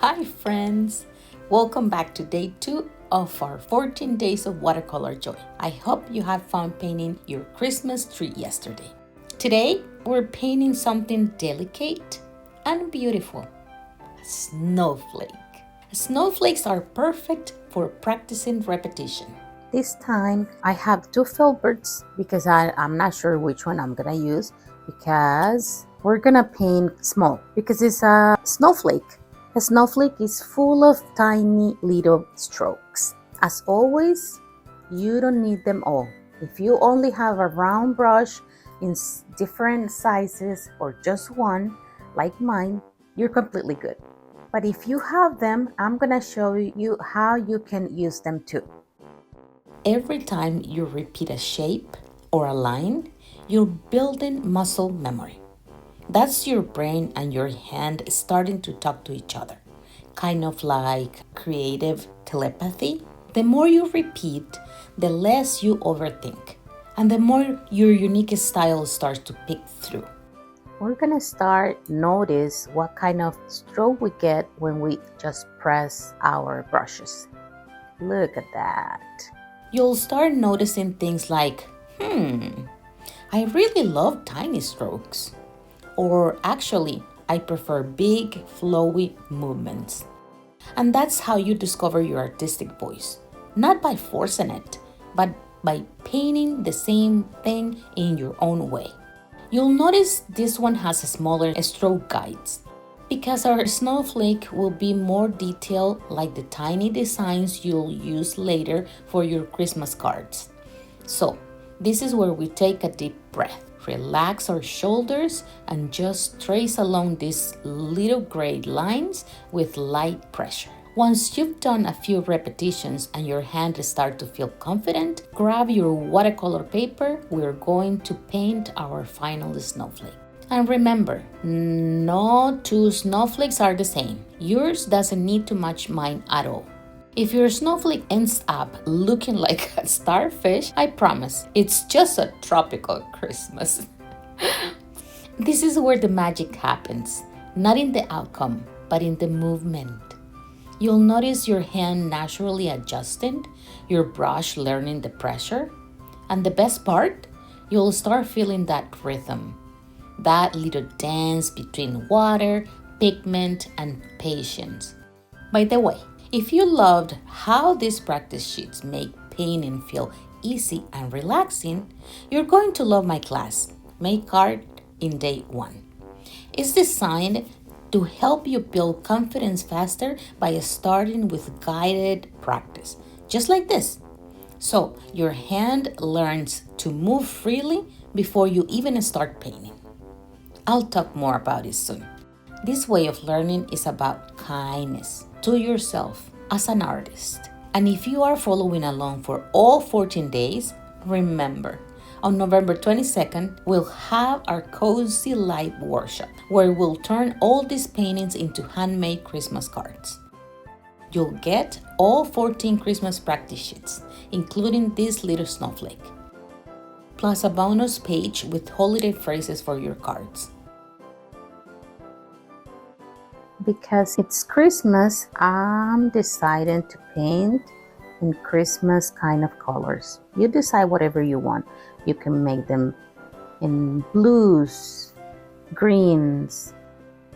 Hi friends! Welcome back to day 2 of our 14 days of watercolor joy. I hope you have fun painting your Christmas tree yesterday. Today, we're painting something delicate and beautiful, a snowflake. Snowflakes are perfect for practicing repetition. This time, I have two filberts because I'm not sure which one I'm gonna use because we're gonna paint small because it's a snowflake. A snowflake is full of tiny little strokes. As always, you don't need them all. If you only have a round brush in different sizes or just one, like mine, you're completely good. But if you have them, I'm gonna show you how you can use them too. Every time you repeat a shape or a line, you're building muscle memory. That's your brain and your hand starting to talk to each other, kind of like creative telepathy. The more you repeat, the less you overthink, and the more your unique style starts to pick through. We're gonna start notice what kind of stroke we get when we just press our brushes. Look at that. You'll start noticing things like, I really love tiny strokes. Or actually, I prefer big, flowy movements. And that's how you discover your artistic voice. Not by forcing it, but by painting the same thing in your own way. You'll notice this one has a smaller stroke guides because our snowflake will be more detailed like the tiny designs you'll use later for your Christmas cards. So, this is where we take a deep breath, relax our shoulders, and just trace along these little gray lines with light pressure. Once you've done a few repetitions and your hand starts to feel confident, grab your watercolor paper. We're going to paint our final snowflake. And remember, no two snowflakes are the same. Yours doesn't need to match mine at all. If your snowflake ends up looking like a starfish, I promise, it's just a tropical Christmas. This is where the magic happens, not in the outcome, but in the movement. You'll notice your hand naturally adjusting, your brush learning the pressure, and the best part, you'll start feeling that rhythm, that little dance between water, pigment, and patience. By the way, if you loved how these practice sheets make painting feel easy and relaxing, you're going to love my class, Make Art in Day 1. It's designed to help you build confidence faster by starting with guided practice, just like this. So your hand learns to move freely before you even start painting. I'll talk more about it soon. This way of learning is about kindness to yourself as an artist. And if you are following along for all 14 days, remember, on November 22nd, we'll have our Cozy Light workshop where we'll turn all these paintings into handmade Christmas cards. You'll get all 14 Christmas practice sheets, including this little snowflake, plus a bonus page with holiday phrases for your cards. Because it's Christmas, I'm deciding to paint in Christmas kind of colors. You decide whatever you want. You can make them in blues, greens.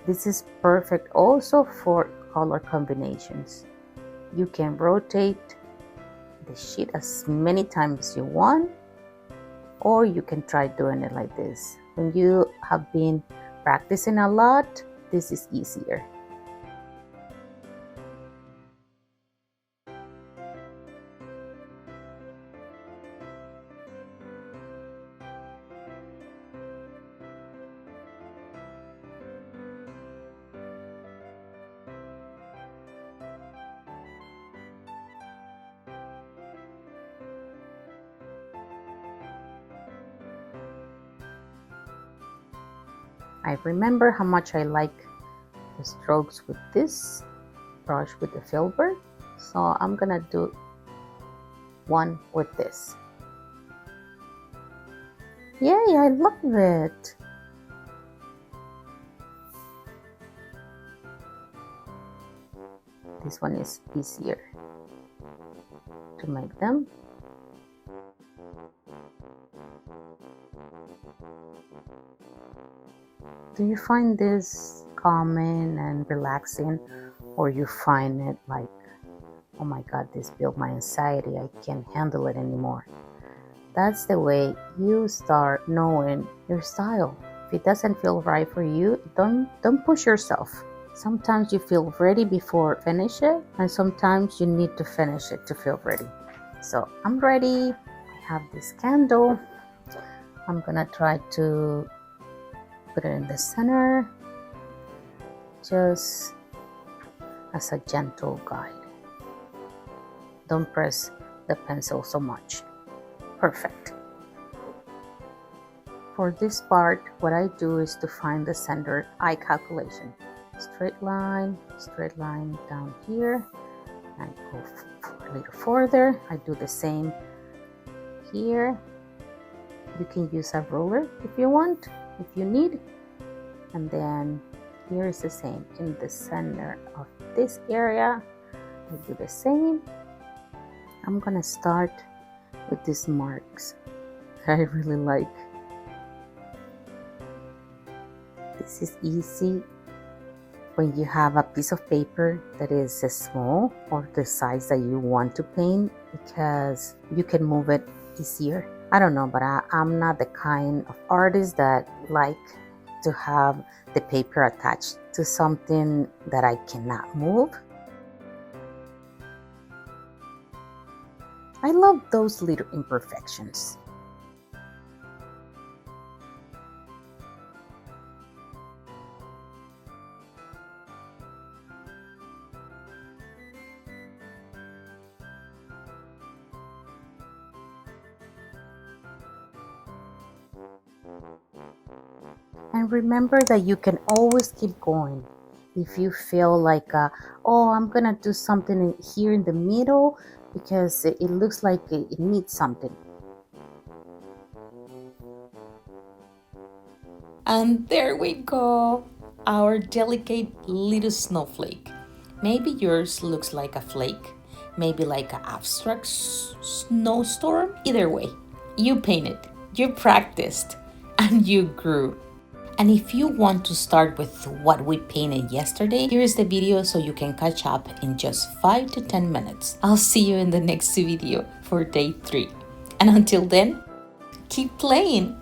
This is perfect also for color combinations. You can rotate the sheet as many times as you want, or you can try doing it like this. When you have been practicing a lot, this is easier. I remember how much I like the strokes with this brush with the filbert, so I'm gonna do one with this. Yay, I love it! This one is easier to make them. Do you find this calming and relaxing, or you find it like, oh my God, this built my anxiety, I can't handle it anymore? That's the way you start knowing your style. If it doesn't feel right for you, don't push yourself. Sometimes you feel ready before finish it, and sometimes you need to finish it to feel ready. So I'm ready. I have this candle. I'm gonna try to put it in the center, just as a gentle guide. Don't press the pencil so much. Perfect. For this part, what I do is to find the center eye calculation. Straight line down here, and go a little further. I do the same here. You can use a ruler if you want, if you need. And then here is the same. In the center of this area, I do the same. I'm gonna start with these marks that I really like. This is easy when you have a piece of paper that is small or the size that you want to paint, because you can move it easier. I don't know, but I'm not the kind of artist that like to have the paper attached to something that I cannot move. I love those little imperfections. And remember that you can always keep going. If you feel like, oh, I'm gonna do something here in the middle because it looks like it needs something. And there we go, our delicate little snowflake. Maybe yours looks like a flake, maybe like an abstract snowstorm. Either way, you painted, you practiced, and you grew. And if you want to start with what we painted yesterday, here is the video so you can catch up in just 5 to 10 minutes. I'll see you in the next video for day 3. And until then, keep playing.